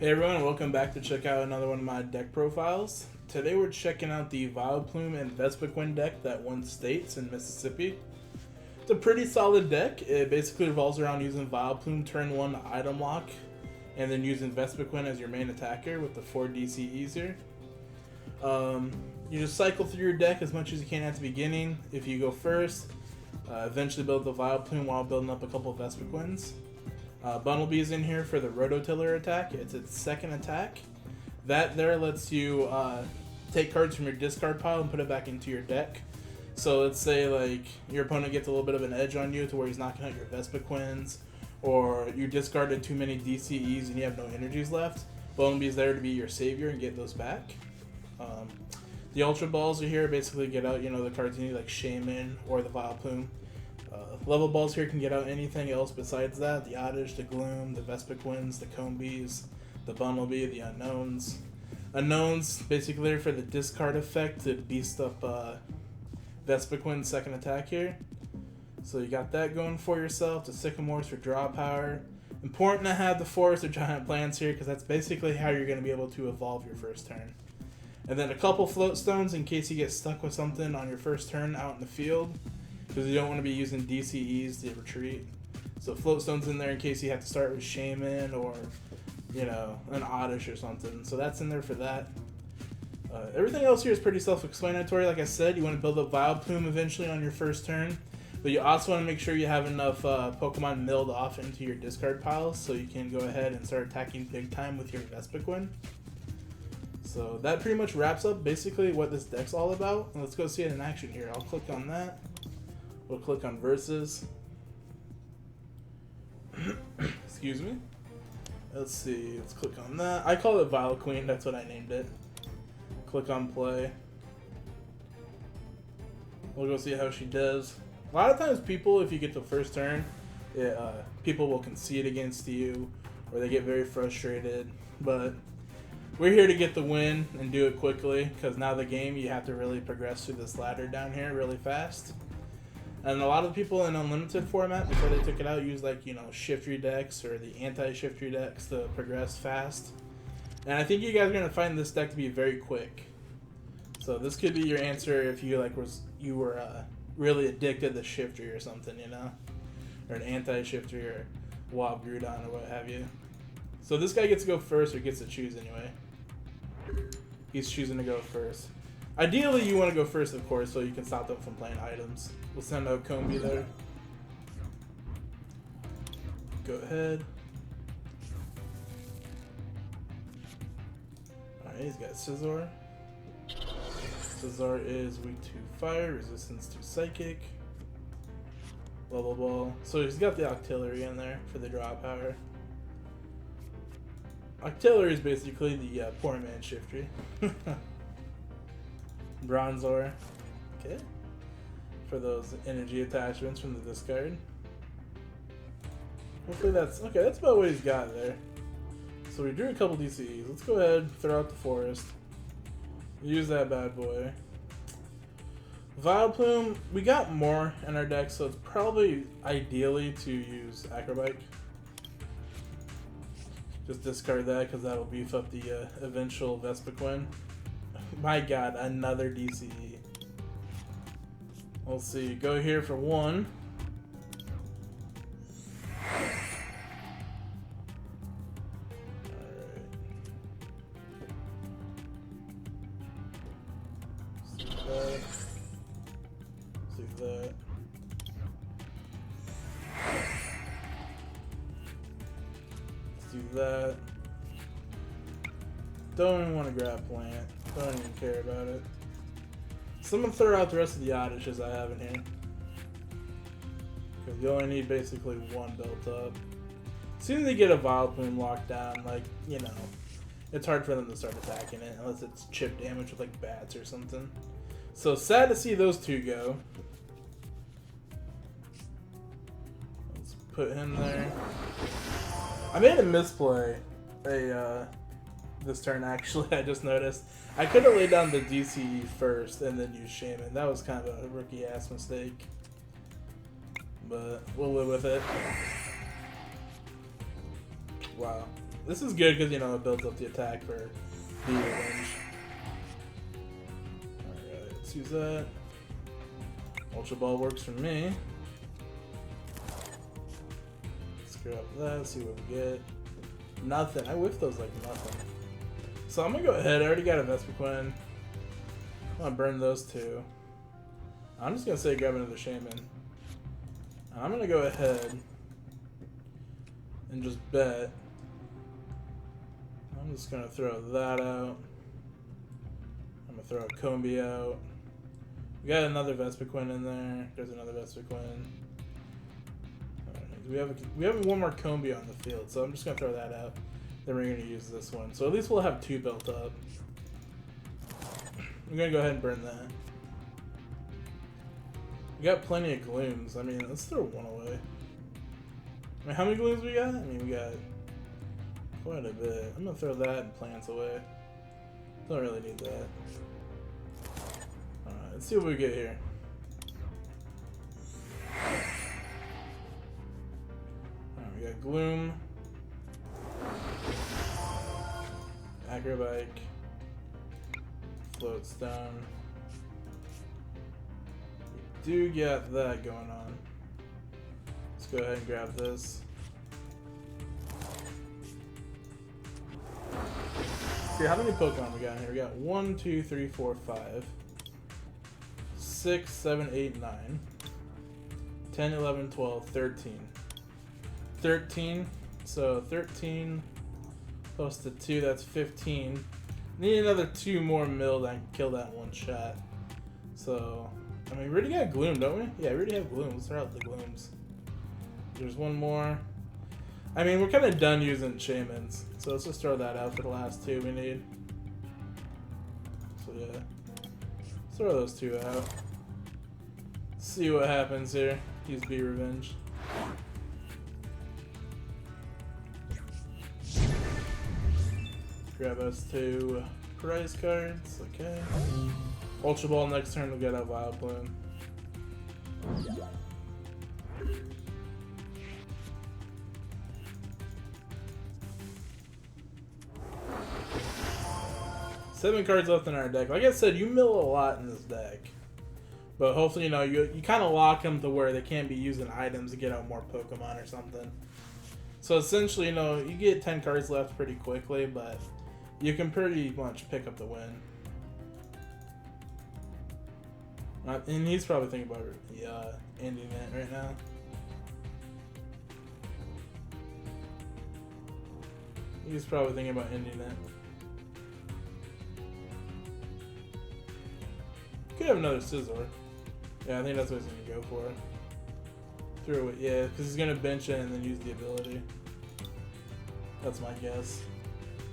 Hey everyone, welcome back to check out another one of my deck profiles. Today we're checking out the Vileplume and Vespiquen deck that won states in Mississippi. It's a pretty solid deck. It basically revolves around using Vileplume turn 1 item lock, and then using Vespiquen as your main attacker with the 4 DCEs here. You just cycle through your deck as much as you can at the beginning. If you go first, eventually build the Vileplume while building up a couple of Vespiquens. Bunnelby is in here for the Rototiller attack. It's its second attack. That there lets you take cards from your discard pile and put it back into your deck. So let's say like your opponent gets a little bit of an edge on you to where he's knocking out your Vespiquens, or you discarded too many DCEs and you have no energies left. Bunnelby is there to be your savior and get those back. The Ultra Balls are here, basically get out, the cards you need like Shaymin or the Vileplume. Level Balls here can get out anything else besides that. The Oddish, the Gloom, the Vespiquens, the Combees, the Bunnelby, the Unowns. Unowns basically there for the discard effect to beast up Vespiquen's second attack here. So you got that going for yourself. The Sycamores for draw power. Important to have the Forest or Giant Plants here because that's basically how you're going to be able to evolve your first turn. And then a couple Float Stones in case you get stuck with something on your first turn out in the field, because you don't want to be using DCEs to retreat. So Float Stones in there in case you have to start with Shaymin or, an Oddish or something. So that's in there for that. Everything else here is pretty self-explanatory. Like I said, you want to build up Vileplume eventually on your first turn, but you also want to make sure you have enough Pokemon milled off into your discard piles so you can go ahead and start attacking big time with your Vespiquen. So that pretty much wraps up basically what this deck's all about. Let's go see it in action here. I'll click on that. We'll click on Versus. Excuse me. Let's see. Let's click on that. I call it Vileplume. That's what I named it. Click on Play. We'll go see how she does. A lot of times people, if you get the first turn, people will concede against you or they get very frustrated. But we're here to get the win and do it quickly because now the game, you have to really progress through this ladder down here really fast. And a lot of people in Unlimited format, before they took it out, use Shift decks or the anti-Shift decks to progress fast. And I think you guys are going to find this deck to be very quick. So this could be your answer if you were really addicted to Shifty or something, or an anti-Shifty or Wob Groudon or what have you. So this guy gets to go first, or gets to choose anyway. He's choosing to go first. Ideally, you want to go first, of course, so you can stop them from playing items. We'll send out Combee there. Go ahead. Alright, he's got Scizor. Scizor is weak to fire, resistance to psychic. Level Ball. So he's got the Octillery in there for the draw power. Octillery is basically the poor man Shifty. Bronzor. Okay. For those energy attachments from the discard. Hopefully that's okay. That's about what he's got there. So we drew a couple DCEs. Let's go ahead, throw out the Forest. Use that bad boy. Vileplume, we got more in our deck, so it's probably ideally to use Acro Bike. Just discard that because that'll beef up the eventual Vespiquen. My god, another DCE. We'll see. Go here for one. Alright. See that. See that. Let's do that. Don't even want to grab plant. Don't even care about it. So I'm going to throw out the rest of the Oddishes I have in here. Because you only need basically one built up. As soon as they get a Vileplume locked down, it's hard for them to start attacking it unless it's chip damage with bats or something. So sad to see those two go. Let's put him there. I made a misplay this turn actually. I just noticed I could have laid down the DCE first and then use Shaymin. That was kind of a rookie ass mistake, but we'll live with it. Wow. This is good because, you know, it builds up the attack for the revenge. Alright, let's use that. Ultra Ball works for me. Screw up that, see what we get. Nothing. I whiffed those like nothing. So I'm gonna go ahead. I already got a Vespiquen. I'm gonna burn those two. I'm just gonna say grab another Shaymin. I'm gonna go ahead and just bet. I'm just gonna throw that out. I'm gonna throw a Combee out. We got another Vespiquen in there. There's another Vespiquen. We have one more Combee on the field, so I'm just gonna throw that out. Then we're gonna use this one. So at least we'll have two built up. I'm gonna go ahead and burn that. We got plenty of Glooms. I mean, let's throw one away. I mean, how many Glooms we got? I mean, we got quite a bit. I'm gonna throw that and plants away. Don't really need that. Alright, let's see what we get here. Alright, we got Gloom. Acro Bike. Float Stone. We do get that going on. Let's go ahead and grab this. Okay, how many Pokemon we got in here? We got 1, 2, 3, 4, 5, 6, 7, 8, 9, 10, 11, 12, 13. 13. So 13 plus the 2, that's 15. Need another 2 more mil that can kill that one shot. So, I mean, we already got Gloom, don't we? Yeah, we already have Gloom. Let's throw out the Glooms. There's one more. I mean, we're kind of done using Shaymins, so let's just throw that out for the last 2 we need. So yeah, let's throw those 2 out. See what happens here. Use B Revenge. Grab us 2 prize cards, okay. Ultra Ball next turn, we'll get a Vileplume. Seven cards left in our deck. Like I said, you mill a lot in this deck. But hopefully, you know, you kind of lock them to where they can't be using items to get out more Pokemon or something. So essentially, you know, you get 10 cards left pretty quickly, but you can pretty much pick up the win. And he's probably thinking about ending it right now. He's probably thinking about ending it. Could have another Scizor. Yeah, I think that's what he's gonna go for. Through it, yeah, because he's gonna bench it and then use the ability. That's my guess.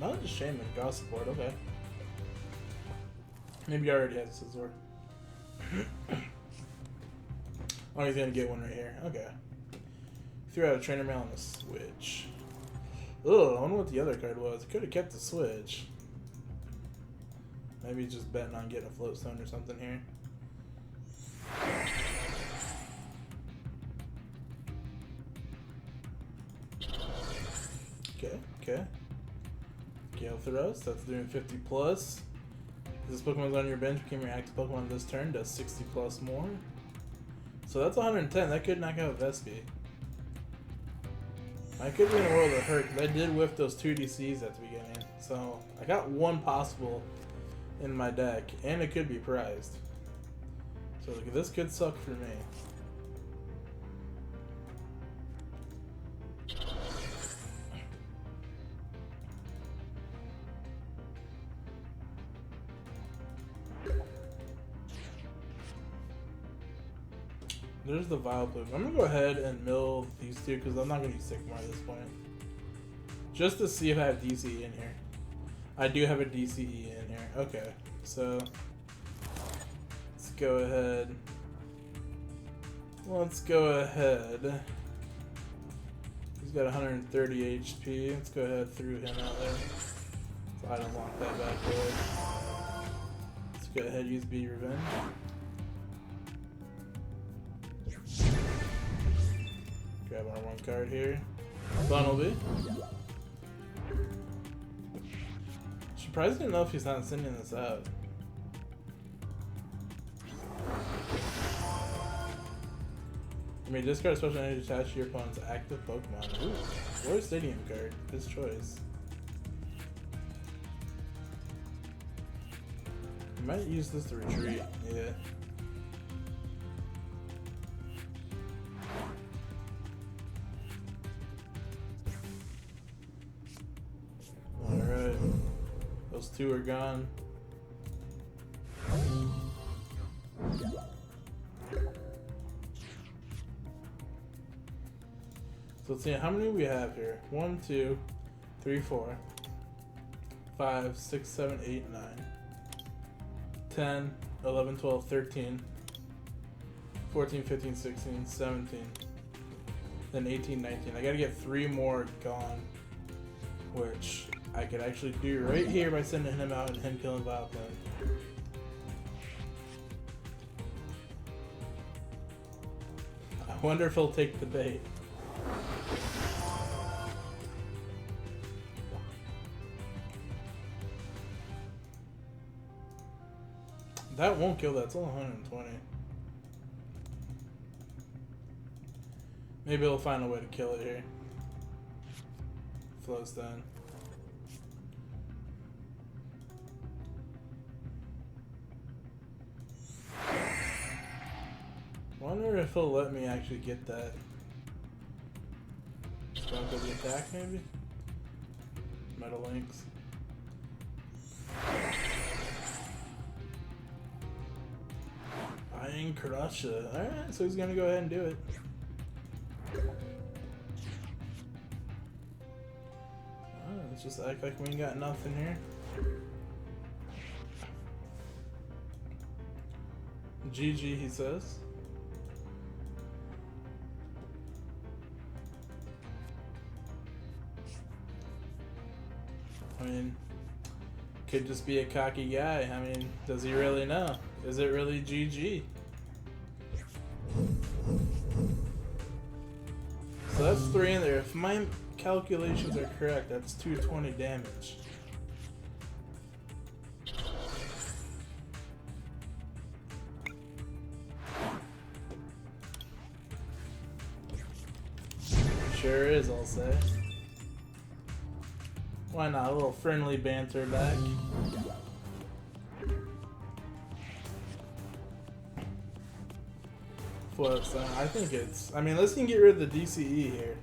Not just Shaymin, draw support, okay. Maybe he already has a Scizor. Oh, he's gonna get one right here. Okay. Threw out a Trainer Mail on the Switch. Ugh, I wonder what the other card was. Could have kept the Switch. Maybe he's just betting on getting a Float Stone or something here. Okay. Gale Thrust, that's doing 50 plus. This Pokemon's on your bench, became your active Pokemon this turn, does 60 plus more. So that's 110. That could knock out Vespi. I could be in a world of hurt because I did whiff those 2 DCs at the beginning. So I got one possible in my deck, and it could be prized. So this could suck for me. There's the Vileplume. I'm gonna go ahead and mill these 2 because I'm not gonna use Sycamore at this point. Just to see if I have DCE in here. I do have a DCE in here. Okay, so let's go ahead. Let's go ahead. He's got 130 HP. Let's go ahead through him out there. So I don't want that back away. Let's go ahead and use B Revenge. Grab our one card here. Bunnelby. surprised enough he's not sending this out. I mean, discard special energy attached to your opponent's active Pokemon. Ooh, or a Stadium card. His choice. I might use this to retreat. Yeah. Alright. Those two are gone. So let's see how many we have here. 1, 2, 3, 4, 5, 6, 7, 8, 9, 10, 11, 12, 13, 14, 15, 16, 17, then 18, 19. I gotta get 3 more gone, which I could actually do right here by sending him out and him killing Vileplume. I wonder if he'll take the bait. That won't kill that, it's only 120. Maybe he'll find a way to kill it here. Float Stone. Wonder if he'll let me actually get that. Start with the attack maybe? Metal Links. Crush it. Alright, so he's gonna go ahead and do it. Let's just act like we ain't got nothing here. GG, he says. I mean, could just be a cocky guy. I mean, does he really know? Is it really GG? So that's 3 in there. If my calculations are correct, that's 220 damage. Sure is, I'll say. Why not? A little friendly banter back. Float Stone. I think it's... I mean, let's get rid of the DCE here.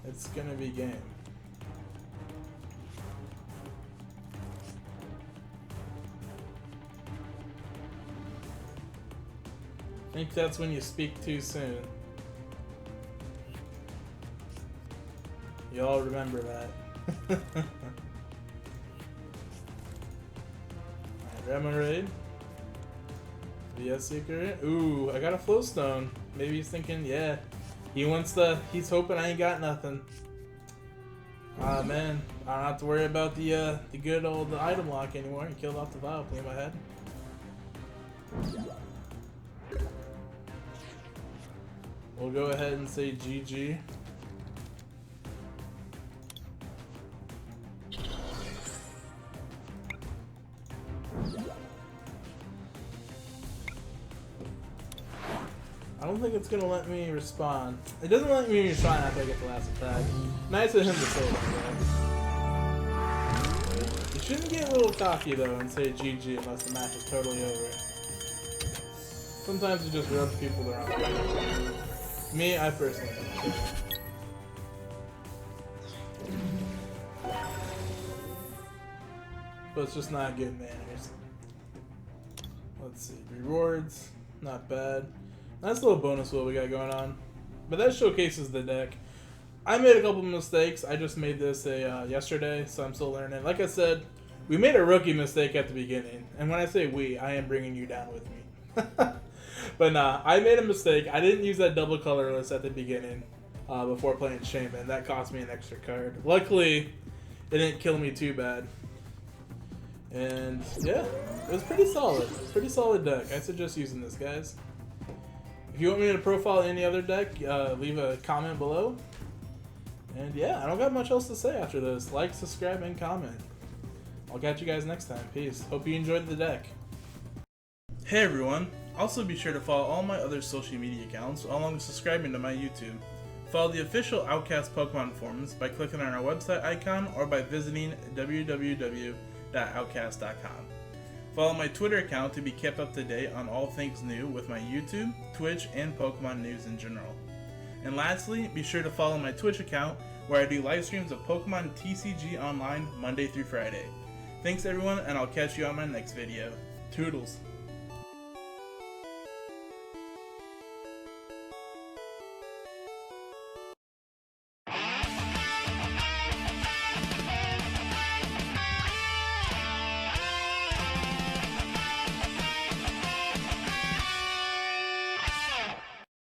It's gonna be game. I think that's when you speak too soon. Y'all remember that. Alright, Remoraid. VS Seeker. Ooh, I got a Float Stone. Maybe he's thinking, yeah. He's hoping I ain't got nothing. Ah man, I don't have to worry about the good old item lock anymore. He killed off the Vileplume I had. We'll go ahead and say GG. I don't think it's gonna let me respond. It doesn't let me respond after I get the last attack. Nice of him to say that, though. You shouldn't get a little cocky though and say GG unless the match is totally over. Sometimes it just rubs people the wrong way. Me, I personally don't. But it's just not good manners. Let's see, rewards, not bad. Nice little bonus wheel we got going on. But that showcases the deck. I made a couple mistakes. I just made this yesterday, so I'm still learning. Like I said, we made a rookie mistake at the beginning. And when I say we, I am bringing you down with me. But nah, I made a mistake. I didn't use that double colorless at the beginning before playing Shaymin. That cost me an extra card. Luckily, it didn't kill me too bad. And yeah, it was pretty solid. Pretty solid deck. I suggest using this, guys. If you want me to profile any other deck, leave a comment below. And yeah, I don't got much else to say after this. Like, subscribe, and comment. I'll catch you guys next time. Peace. Hope you enjoyed the deck. Hey everyone. Also be sure to follow all my other social media accounts along with subscribing to my YouTube. Follow the official Outcast Pokemon forums by clicking on our website icon or by visiting www.outcast.com. Follow my Twitter account to be kept up to date on all things new with my YouTube, Twitch, and Pokemon news in general. And lastly, be sure to follow my Twitch account where I do live streams of Pokemon TCG Online Monday through Friday. Thanks everyone, and I'll catch you on my next video. Toodles!